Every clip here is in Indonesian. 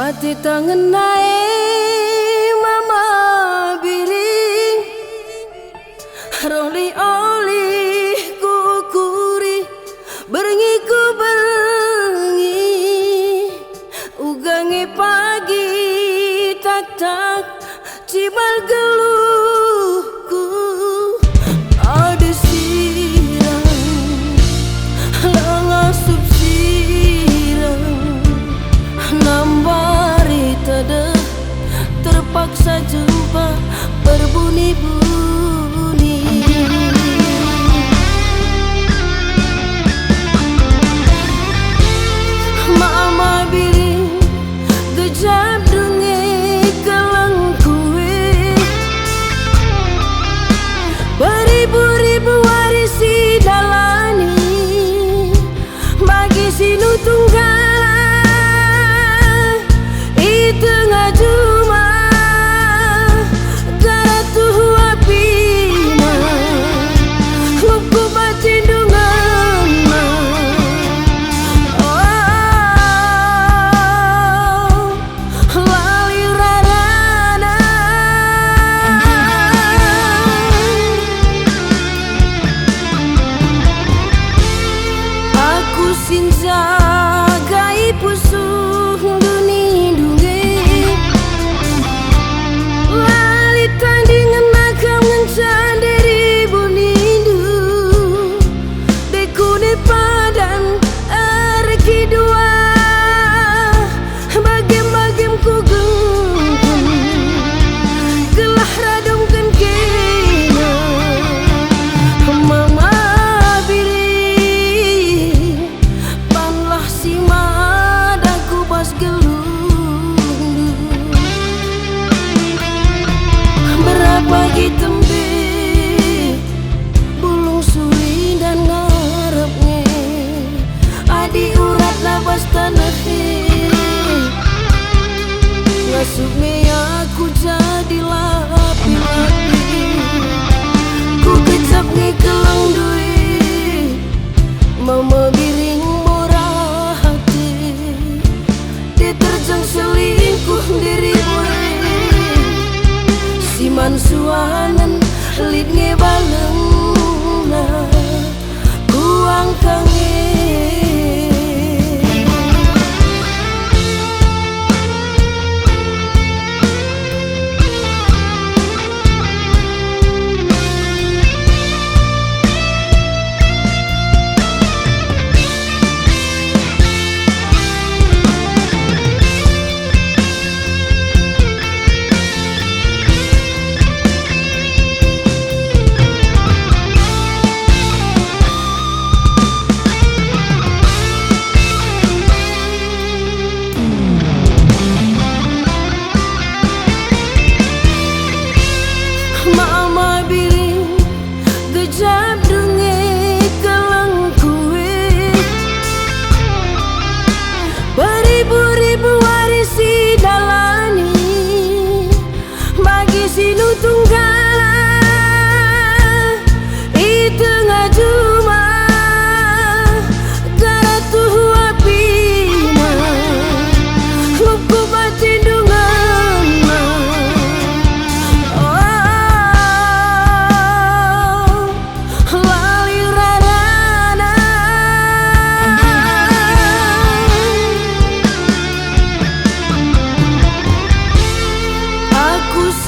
Ati tangan nae mama biring Roli oli kukuri Berengi ku berengi Ugangi pagi tak tak Cibal geluhku Ada sirang Langasup sirang Nambari tada Terpaksa jumpa berbunyi-bunyi Mama biring gejap dungi kelang kue Beribu-ribu warisi dalani Bagi sinu tunggal tengah juma garatu apina luku bacindungan lali rarana aku sinja gai pusuh pagi tembe bulung suwi dan ngarepnya adi urat labas tanahe ngasuknya aku jadi lapi-lapi ku kecap ngekelang duit mama biring murah hati diterjang selingkuh diri Siman suanan lit ngebaleng na kuang kange Mama biring gejap dungi kelang kue Beribu-ribu warisi dalani Bagi sinu tunggala I tengah juma garatu apina luku bacindungan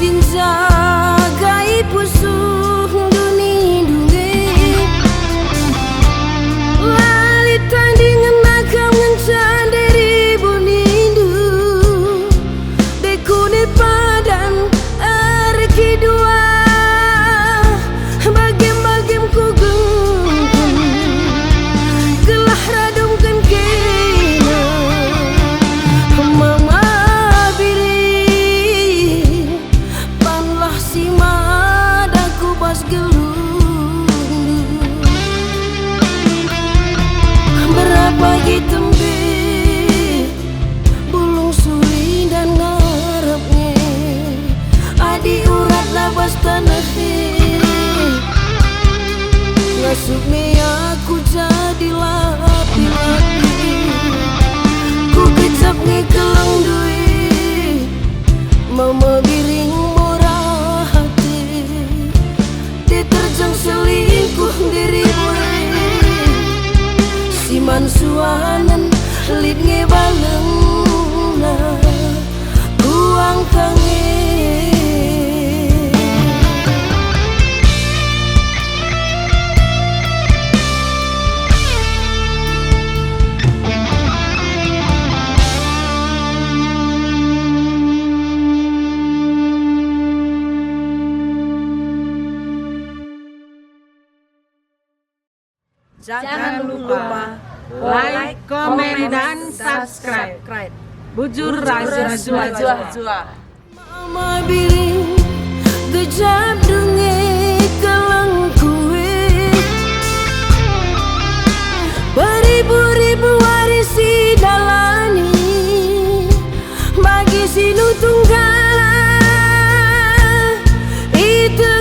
sinja gai pusuh duni dungi lali tandingan nakam ngencan dari bunindu dekune padan arki dua bagem-bagem ku gengken gelah radungkan kena mama biring mama biring murah hati diterjang selingkuh diri gue si mansuanan lit ngebaleng na kuang kangen. Jangan lupa like, komen, dan subscribe. Bujur Raja Jua. Mama biring gejap dungi kelang kue beribu-ribu warisi dalani bagi si tunggal itu